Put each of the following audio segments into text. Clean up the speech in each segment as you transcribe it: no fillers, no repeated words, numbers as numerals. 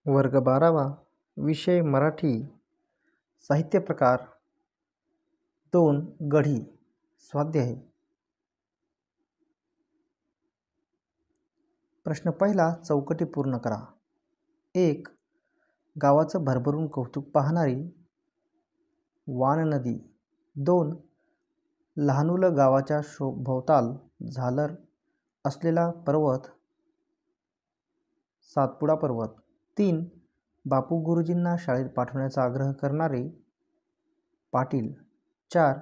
वर्ग 12वा विषय मराठी साहित्य प्रकार 2 गढी स्वाध्याय प्रश्न पहिला चौकटी पूर्ण करा. 1. गावाचं भरभरून कौतुक पाहणारी वान नदी. 2. लहानुलं गावाच्या भोवताल झालर असलेला पर्वत सातपुडा पर्वत. 3. बापू गुरुजींना शाळेत पाठवण्याचा आग्रह करणारे पाटील. 4.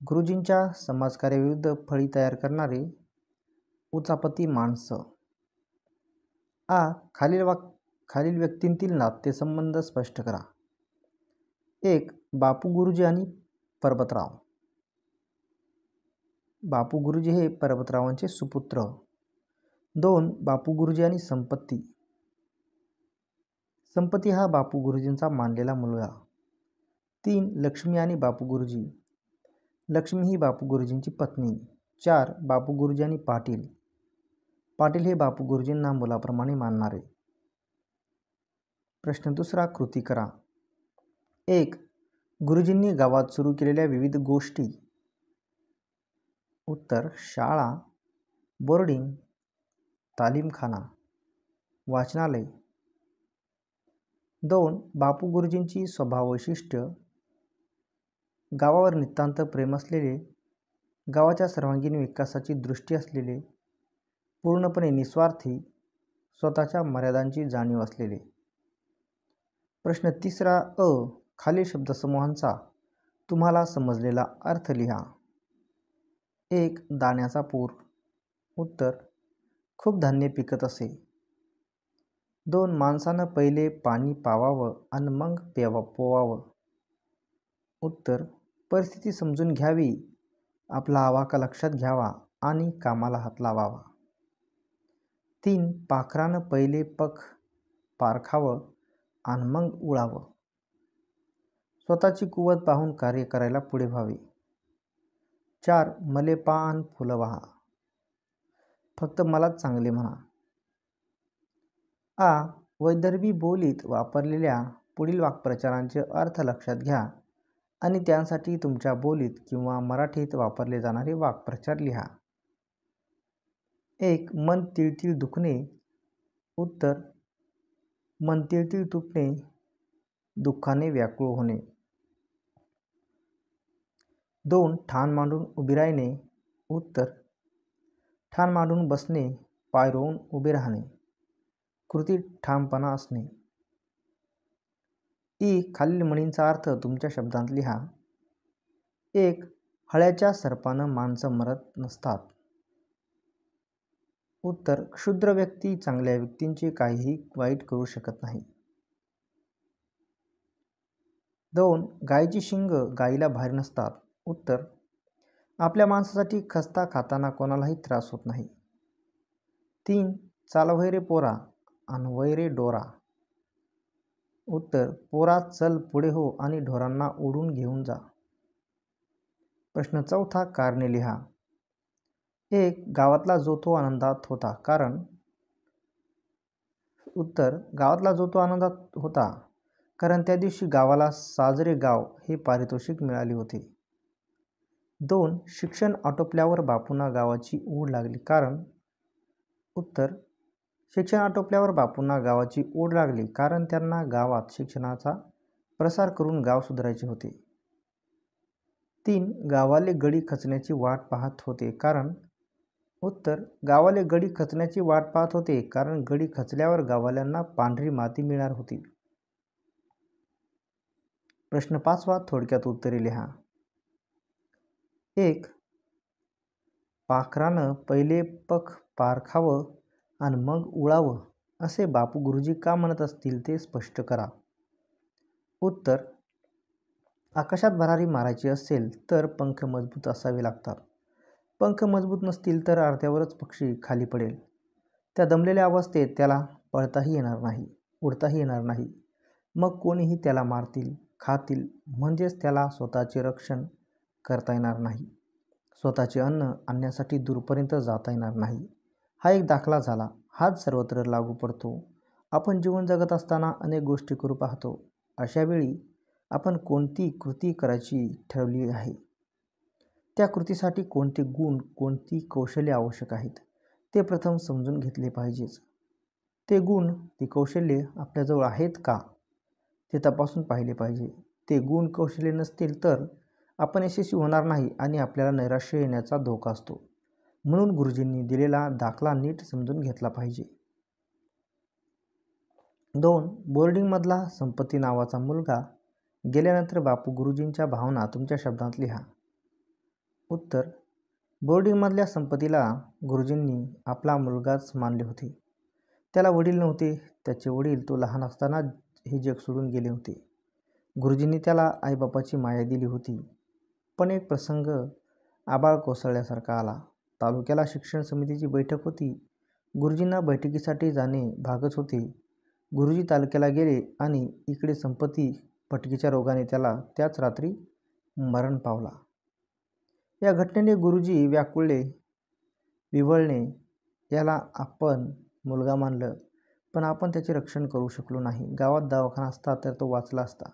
गुरुजींच्या समाजकार्याविरुद्ध फळी तयार करणारे उचापती माणसं. खालील व्यक्तींतील नातेसंबंध स्पष्ट करा. 1. बापू गुरुजी आणि परबतराव. बापू गुरुजी हे परबतरावांचे सुपुत्र. 2. बापू गुरुजी आणि संपत्ती. संपत्ती हा बापू गुरुजींचा मानलेला मुलगा. 3. लक्ष्मी आणि बापू गुरुजी. लक्ष्मी ही बापू गुरुजींची पत्नी. 4. बापू गुरुजी आणि पाटील. पाटील हे बापू गुरुजींना मुलाप्रमाणे मानणारे. प्रश्न दुसरा कृती करा. 1. गुरुजींनी गावात सुरू केलेल्या विविध गोष्टी. उत्तर: शाळा, बोर्डिंग, तालीमखाना, वाचनालय. 2. बापू गुरुजींची स्वभाव वैशिष्ट्य. गावावर नितांत प्रेम असलेले, गावाच्या सर्वांगीण विकासाची दृष्टी असलेले, पूर्णपणे निस्वार्थी, स्वतःच्या मर्यादांची जाणीव असलेले. प्रश्न तिसरा अ. खालील शब्दसमूहांचा तुम्हाला समजलेला अर्थ लिहा. 1. दाण्याचा पूर. उत्तर: खूप धान्य पिकत असे. 2. माणसानं पहिले पाणी पावावं आणि मग पोवावं. उत्तर: परिस्थिती समजून घ्यावी, आपला आवाका लक्षात घ्यावा आणि कामाला हात लावावा. 3. पाखरानं पहिले पख पारखावं आणि मग उडावं. स्वतःची कुवत पाहून कार्य करायला पुढे व्हावे. 4. मले पान फुलं वहा. फक्त मलाच चांगले म्हणा. आ. वैदर्भी बोलीत वापरलेल्या पुढील वाक्प्रचारांचे अर्थ लक्षात घ्या आणि त्यांसाठी तुमच्या बोलीत किंवा मराठीत वापरले जाणारे वाक्प्रचार लिहा. 1. मन तिळतिळ दुखणे. उत्तर: मन तिळतिळ तुटणे, दुःखाने व्याकुळ होणे. 2. ठाण मांडून उभी राहणे. उत्तर: ठाण मांडून बसणे, पाय रोवून उभे राहणे, कृतीत ठामपणा असणे. खालील म्हणींचा अर्थ तुमच्या शब्दांत लिहा. 1. हळ्याच्या सर्पानं माणसं मरत नसतात. उत्तर: क्षुद्र व्यक्ती चांगल्या व्यक्तींचे काहीही वाईट करू शकत नाही. 2. गायीची शिंग गायीला भारी नसतात. उत्तर: आपल्या माणसासाठी खस्ता खाताना कोणालाही त्रास होत नाही. 3. चाल वैरे पोरा आणि वैरे डोरा. उत्तर: पोरा चल पुढे हो आणि ढोरांना ओढून घेऊन जा. प्रश्न चौथा कारणे लिहा. 1. गावातला जो तो आनंदात होता कारण. उत्तर: गावातला जो तो आनंदात होता कारण त्या दिवशी गावाला साजरे गाव हे पारितोषिक मिळाले होते. 2. शिक्षण आटोपल्यावर बापूंना गावाची ओढ लागली कारण. उत्तर: शिक्षण आटोपल्यावर बापूंना गावाची ओढ लागली कारण त्यांना गावात शिक्षणाचा प्रसार करून गाव सुधारायचे होते. 3. गावाले गडी खचण्याची वाट पाहत होते कारण. उत्तर: गावाले गडी खचण्याची वाट पाहत होते कारण गडी खचल्यावर गाववाल्यांना पांढरी माती मिळणार होती. प्रश्न पाचवा थोडक्यात उत्तरे लिहा. 1. पाखरानं पहिले पख पारखावं आणि मग उडावं असे बापू गुरुजी का म्हणत असतील ते स्पष्ट करा. उत्तर: आकाशात भरारी मारायची असेल तर पंख मजबूत असावे लागतात. पंख मजबूत नसतील तर अर्ध्यावरच पक्षी खाली पडेल. त्या दमलेल्या अवस्थेत त्याला पळताही येणार नाही, उडताही येणार नाही. मग कोणीही त्याला मारतील, खातील, म्हणजेच त्याला स्वतःचे रक्षण करता येणार नाही. स्वतःचे अन्न आणण्यासाठी दूरपर्यंत जाता येणार नाही. हा एक दाखला झाला. हाच सर्वत्र लागू पडतो. आपण जीवन जगत असताना अनेक गोष्टी करू पाहतो. अशा वेळी आपण कोणती कृती करायची ठरवली आहे, त्या कृतीसाठी कोणते गुण, कोणती कौशल्ये आवश्यक आहेत, ते प्रथम समजून घेतले पाहिजेच. ते गुण, ती कौशल्ये आपल्याजवळ आहेत का, ते तपासून पाहिले पाहिजे. ते गुण, कौशल्ये नसतील तर आपण यशस्वी होणार नाही आणि आपल्याला नैराश्य येण्याचा धोका असतो. म्हणून गुरुजींनी दिलेला दाखला नीट समजून घेतला पाहिजे. 2. बोर्डिंगमधला संपत्ती नावाचा मुलगा गेल्यानंतर बापू गुरुजींच्या भावना तुमच्या शब्दांत लिहा. उत्तर: बोर्डिंगमधल्या संपत्तीला गुरुजींनी आपला मुलगाच मानले होते. त्याला वडील नव्हते. त्याचे वडील तो लहान असताना हे जग सोडून गेले होते. गुरुजींनी त्याला आईबापाची माया दिली होती. पण एक प्रसंग आबाळ कोसळल्यासारखा आला. तालुक्याला शिक्षण समितीची बैठक होती. गुरुजींना बैठकीसाठी जाणे भागच होते. गुरुजी तालुक्याला गेले आणि इकडे संपत्ती फटकेच्या रोगाने त्याला त्याच रात्री मरण पावला. या घटनेने गुरुजी व्याकुळले. विव्हळणे. याला आपण मुलगा मानलं, पण आपण त्याचे रक्षण करू शकलो नाही. गावात दवाखाना असता तर तो वाचला असता.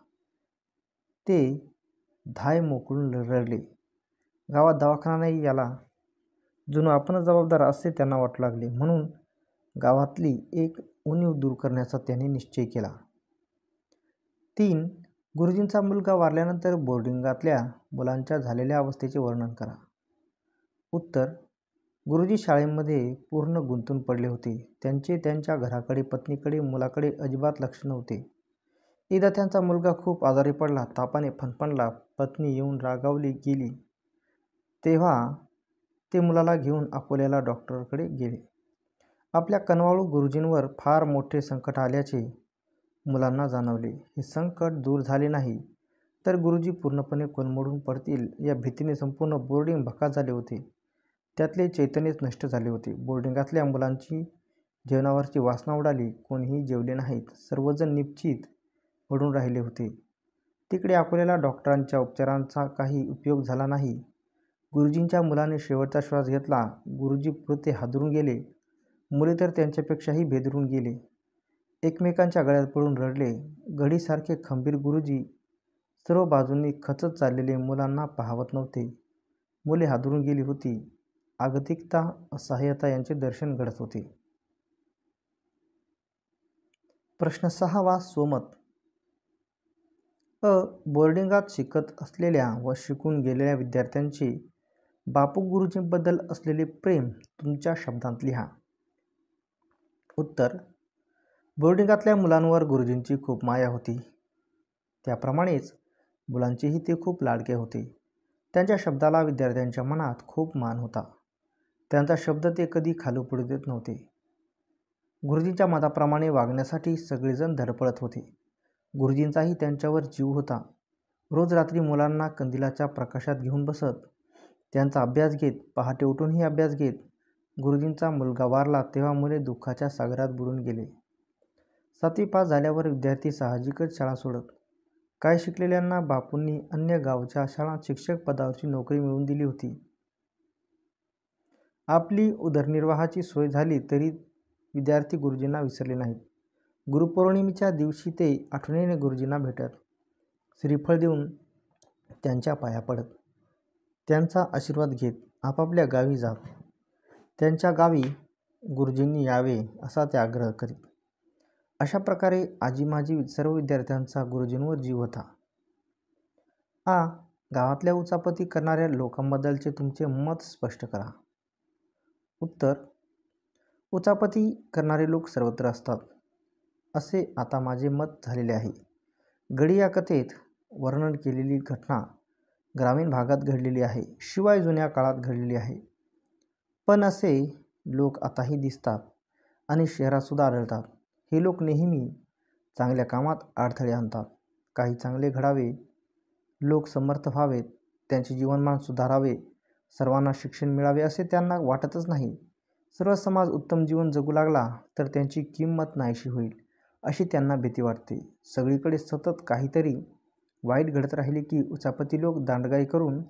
ते धाय मोकळून रडले. गावात दवाखाना नाही याला जणू आपणच जबाबदार असे त्यांना वाटू लागले. म्हणून गावातली एक उणीव दूर करण्याचा त्याने निश्चय केला. 3. गुरुजींचा मुलगा वारल्यानंतर बोर्डिंगातल्या मुलांच्या झालेल्या अवस्थेचे वर्णन करा. उत्तर: गुरुजी शाळेमध्ये पूर्ण गुंतून पडले होते. त्यांचे त्यांच्या घराकडे, पत्नीकडे, मुलाकडे अजिबात लक्ष नव्हते. एकदा त्यांचा मुलगा खूप आजारी पडला. तापाने फणफणला. पत्नी येऊन रागावली गेली. तेव्हा ते मुलाला घेऊन अकोल्याला डॉक्टरकडे गेले. आपल्या कनवाळू गुरुजींवर फार मोठे संकट आल्याचे मुलांना जाणवले. हे संकट दूर झाले नाही तर गुरुजी पूर्णपणे कोलमडून पडतील या भीतीने संपूर्ण बोर्डिंग भकास झाले होते. त्यातले चैतन्यच नष्ट झाले होते. बोर्डिंगातल्या मुलांची जेवणावरची वासना उडाली. कोणीही जेवले नाहीत. सर्वजण निपचित पडून राहिले होते. तिकडे अकोल्याला डॉक्टरांच्या उपचारांचा काही उपयोग झाला नाही. गुरुजींच्या मुलाने शेवटचा श्वास घेतला. गुरुजी पुरते हादरून गेले. मुले तर त्यांच्यापेक्षाही भेदरून गेले. एकमेकांच्या गळ्यात पडून रडले. घडीसारखे खंबीर गुरुजी सर्व बाजूंनी खचत चाललेले मुलांना पाहवत नव्हते. मुले हादरून गेली होती. आगतिकता, असहाय्यता यांचे दर्शन घडत होते. प्रश्न 6वा स्वमत. बोर्डिंगात शिकत असलेल्या व शिकून गेलेल्या विद्यार्थ्यांचे बापू गुरुजींबद्दल असलेले प्रेम तुमच्या शब्दांत लिहा. उत्तर: बोर्डिंगातल्या मुलांवर गुरुजींची खूप माया होती. त्याप्रमाणेच मुलांचेही ते खूप लाडके होते. त्यांच्या शब्दाला विद्यार्थ्यांच्या मनात खूप मान होता. त्यांचा शब्द ते कधी खाली पडू देत नव्हते. गुरुजींच्या मताप्रमाणे वागण्यासाठी सगळेजण धडपडत होते. गुरुजींचाही त्यांच्यावर जीव होता. रोज रात्री मुलांना कंदिलाच्या प्रकाशात घेऊन बसत. त्यांचा अभ्यास घेत. पहाटे उठूनही अभ्यास घेत. गुरुजींचा मुलगा वारला तेव्हा मुले दुःखाच्या सागरात बुडून गेले. 7वी पास झाल्यावर विद्यार्थी साहजिकच शाळा सोडत. काही शिकलेल्यांना बापूंनी अन्य गावच्या शाळांत शिक्षक पदावरची नोकरी मिळवून दिली होती. आपली उदरनिर्वाहाची सोय झाली तरी विद्यार्थी गुरुजींना विसरले नाहीत. गुरुपौर्णिमेच्या दिवशी ते आठवणीने गुरुजींना भेटत. श्रीफळ देऊन त्यांच्या पाया पडत. त्यांचा आशीर्वाद घेत आपापल्या गावी जात. त्यांच्या गावी गुरुजींनी यावे असा ते आग्रह करीत. अशा प्रकारे आजी-माजी सर्व विद्यार्थ्यांचा गुरुजींवर जीव होता. गावातल्या उचापती करणाऱ्या लोकांबद्दलचे तुमचे मत स्पष्ट करा. उत्तर: उचापती करणारे लोक सर्वत्र असतात असे आता माझे मत झालेले आहे. गडी या कथेत वर्णन केलेली घटना ग्रामीण भागात घडलेली आहे, शिवाय जुन्या काळात घडलेली आहे. पण असे लोक आताही दिसतात आणि शहरातसुद्धा आढळतात. हे लोक नेहमी चांगल्या कामात अडथळे आणतात. काही चांगले घडावे, लोक समर्थ व्हावेत, त्यांचे जीवनमान सुधारावे, सर्वांना शिक्षण मिळावे असे त्यांना वाटतच नाही. सर्व समाज उत्तम जीवन जगू लागला तर त्यांची किंमत नाहीशी होईल अशी त्यांना भीती वाटते. सगळीकडे सतत काहीतरी वाईट घडत राहिले की उचापती लोक दांडगाई करून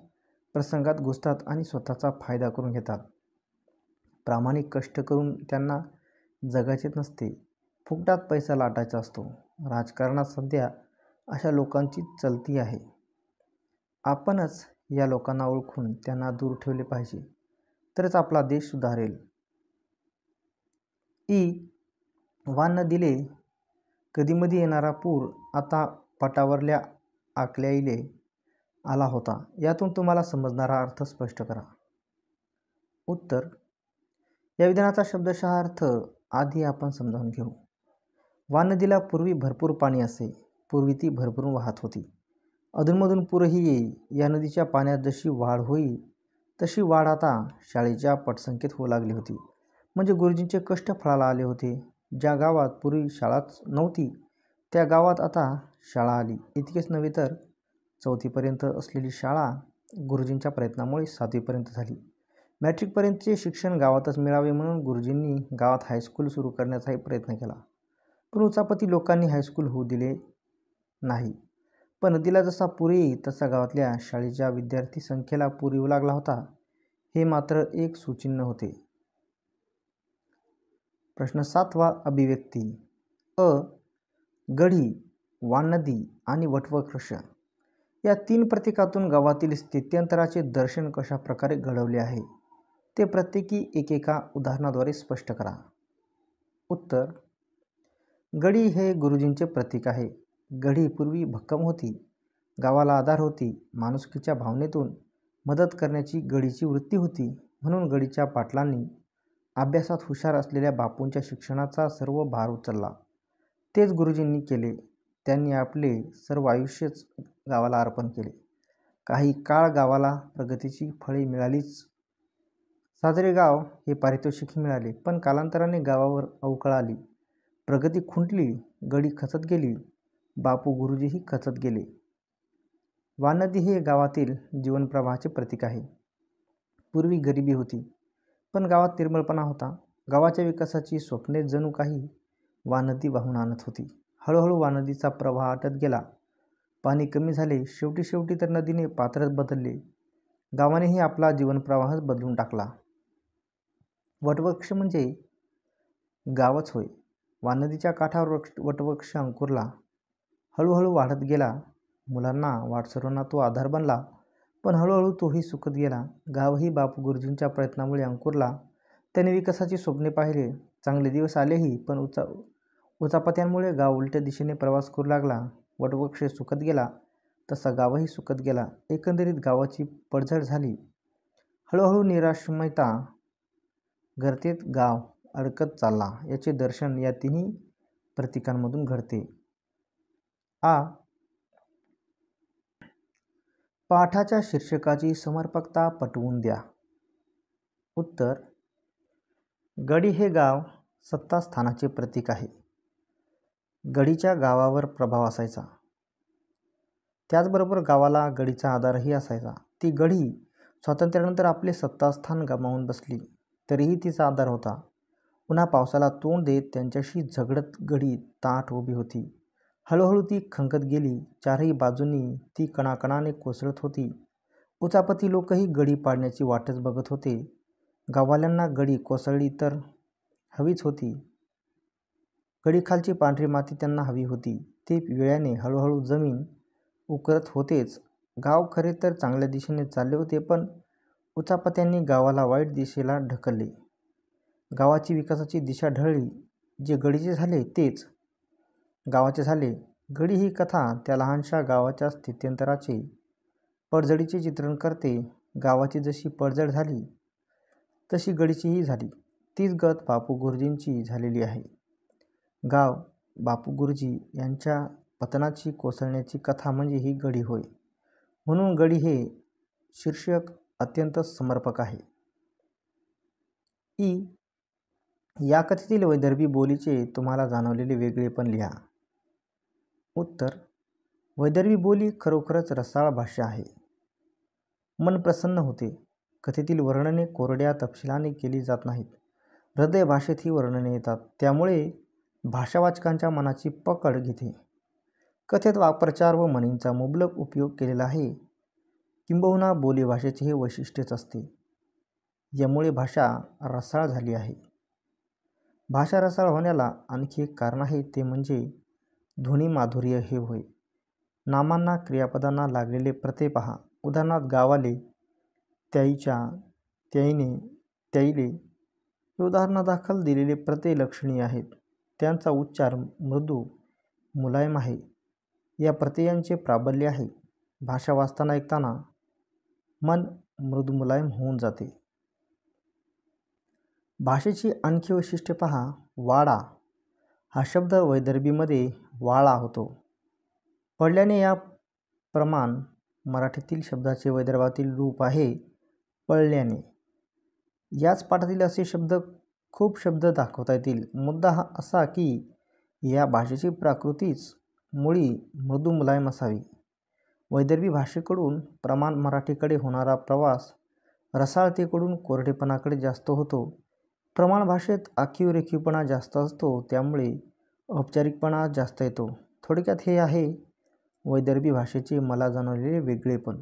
प्रसंगात घुसतात आणि स्वतःचा फायदा करून घेतात. प्रामाणिक कष्ट करून त्यांना जगायचे नसते, फुकटात पैसा लाटायचा असतो. राजकारणात सध्या अशा लोकांची चलती आहे. आपणच या लोकांना ओळखून त्यांना दूर ठेवले पाहिजे, तरच आपला देश सुधारेल. वान न दिले कधीमधी येणारा पूर आता पाटावरल्या आकल्याईले आला होता. यातून तुम्हाला समजणारा अर्थ स्पष्ट करा. उत्तर: या विधानाचा शब्दशः अर्थ आधी आपण समजावून घेऊ. वान नदीला पूर्वी भरपूर पाणी असे. पूर्वी ती भरभरून वाहत होती. अधूनमधून पूरही येई. या नदीच्या पाण्यात जशी वाढ होई तशी वाढ आता शाळेच्या पटसंख्येत होऊ लागली होती. म्हणजे गुरुजींचे कष्ट फळाला आले होते. ज्या गावात पूर्वी शाळाच नव्हती त्या गावात आता शाळा आली. इतकेच नव्हे तर 4थीपर्यंत असलेली शाळा गुरुजींच्या प्रयत्नामुळे 7वीपर्यंत झाली. मॅट्रिकपर्यंतचे शिक्षण गावातच मिळावे म्हणून गुरुजींनी गावात हायस्कूल सुरू करण्याचाही प्रयत्न केला. पण उचापती लोकांनी हायस्कूल होऊ दिले नाही. पण नदीला जसा पूर येई तसा गावातल्या शाळेच्या विद्यार्थी संख्येला पूर येऊ लागला होता. हे मात्र एक सुचिन्ह होते. प्रश्न 7वा अभिव्यक्ती. गढी, वाननदी आणि वटवृक्ष या 3 प्रतीकातून गावातील स्थित्यंतराचे दर्शन कशा प्रकारे घडवले आहे ते प्रत्येकी एकेका उदाहरणाद्वारे स्पष्ट करा. उत्तर: गढी हे गुरुजींचे प्रतीक आहे. गढी पूर्वी भक्कम होती. गावाला आधार होती. माणुसकीच्या भावनेतून मदत करण्याची गढीची वृत्ती होती. म्हणून गढीच्या पाटलांनी अभ्यासात हुशार असलेल्या बापूंच्या शिक्षणाचा सर्व भार उचलला. तेच गुरुजींनी केले. त्यांनी आपले सर्व आयुष्यच गावाला अर्पण केले. काही काळ गावाला प्रगतीची फळे मिळालीच. साजरे गाव हे पारितोषिकही मिळाले. पण कालांतराने गावावर अवकळ आली. प्रगती खुंटली. गढी खचत गेली. बापू गुरुजीही खचत गेले. वाननदी हे गावातील जीवनप्रवाहाचे प्रतीक आहे. पूर्वी गरिबी होती. पण गावात निर्मळपणा होता. गावाच्या विकासाची स्वप्ने जणू काही वाननदी वाहून आणत होती. हळूहळू वाननदीचा प्रवाह आटत गेला. पाणी कमी झाले. शेवटी तर नदीने पात्रच बदलले. गावानेही आपला जीवनप्रवाहच बदलून टाकला. वटवृक्ष म्हणजे गावच होय. वाननदीच्या काठावर वटवृक्ष अंकुरला. हळूहळू वाढत गेला. मुलांना वाटसरूंना तो आधार बनला. पण हळूहळू तोही सुकत गेला. गावही बापू गुरुजींच्या प्रयत्नामुळे अंकुरला. त्याने विकासाची स्वप्ने पाहिले. चांगले दिवस आलेही. पण उचापत्यांमुळे गाव उलट्या दिशेने प्रवास करू लागला. वटवृक्ष सुकत गेला तसा गावही सुकत गेला. एकंदरीत गावाची पडझड झाली. हळूहळू निराश्रमता गर्तेत गाव अडकत चालला. याचे दर्शन या 3 प्रतीकांमधून घडते. पाठाच्या शीर्षकाची समर्पकता पटवून द्या. उत्तर: गढी हे गाव सत्तास्थानाचे प्रतीक आहे. गढीच्या गावावर प्रभाव असायचा. त्याचबरोबर गावाला गढीचा आधारही असायचा. ती गढी स्वातंत्र्यानंतर आपले सत्तास्थान गमावून बसली तरीही तिचा आधार होता. उन्हा पावसाला तोंड देत त्यांच्याशी झगडत गढी ताठ उभी होती. हळूहळू ती खंगत गेली. 4ही बाजूंनी ती कणाकणाने कोसळत होती. उचापती लोकही गढी पाडण्याची वाटच बघत होते. गाववाल्यांना गढी कोसळली तर हवीच होती. गडीखालची पांढरी माती त्यांना हवी होती. ते वेळाने हळूहळू जमीन उकरत होतेच. गाव खरे तर चांगल्या दिशेने चालले होते. पण उचापत्यांनी गावाला वाईट दिशेला ढकलले. गावाची विकासाची दिशा ढळली. जे गढीचे झाले तेच गावाचे झाले. गढी ही कथा त्या लहानशा गावाच्या स्थित्यंतराचे, पडझडीचे चित्रण करते. गावाची जशी पडझड झाली तशी गढीचीही झाली. तीच गत बापू गुरुजींची झालेली आहे. गाव बापू गुरुजी यांच्या पतनाची, कोसळण्याची कथा म्हणजे ही गढी होय. म्हणून गढी हे शीर्षक अत्यंत समर्पक आहे. या कथेतील वैदर्भी बोलीचे तुम्हाला जाणवलेले वेगळेपण लिहा. उत्तर: वैदर्भी बोली खरोखरच रसाळ भाषा आहे. मन प्रसन्न होते. कथेतील वर्णने कोरड्या तपशिलाने केली जात नाहीत. हृदय भाषेत ही वर्णने येतात. त्यामुळे भाषावाचकांच्या मनाची पकड घेते. कथेत वाक्प्रचार व म्हणींचा मुबलक उपयोग केलेला आहे. किंबहुना बोलीभाषेचे हे वैशिष्ट्यच असते. यामुळे भाषा रसाळ झाली आहे. भाषा रसाळ होण्याला आणखी एक कारण आहे, ते म्हणजे ध्वनिमाधुर्य हे होय. नामांना क्रियापदांना लागलेले प्रत्यय पहा. उदाहरणार्थ गावाले, त्याईच्या, त्याईने, त्याईले हे उदाहरणादाखल दिलेले प्रत्यय लक्षणीय आहेत. त्यांचा उच्चार मृदू मुलायम आहे. या प्रत्ययांचे प्राबल्य आहे. भाषा वाचताना ऐकताना मन मृदू मुलायम होऊन जाते. भाषेची आणखी वैशिष्ट्ये पहा. वाडा हा शब्द वैदर्भीमध्ये वाळा होतो. पडल्याने या प्रमाण मराठीतील शब्दाचे वैदर्भातील रूप आहे पळल्याने. याच पाठातील असे खूप शब्द दाखवता येतील. मुद्दा हा असा की या भाषेची प्राकृतीच मुळी मृदू मुलायम असावी. वैदर्भी भाषेकडून प्रमाण मराठीकडे होणारा प्रवास रसाळतेकडून कोरडेपणाकडे जास्त होतो. प्रमाण भाषेत आखीव रेखीवपणा जास्त असतो, त्यामुळे औपचारिकपणा जास्त येतो. थोडक्यात हे आहे वैदर्भी भाषेचे मला जाणवलेले वेगळेपण.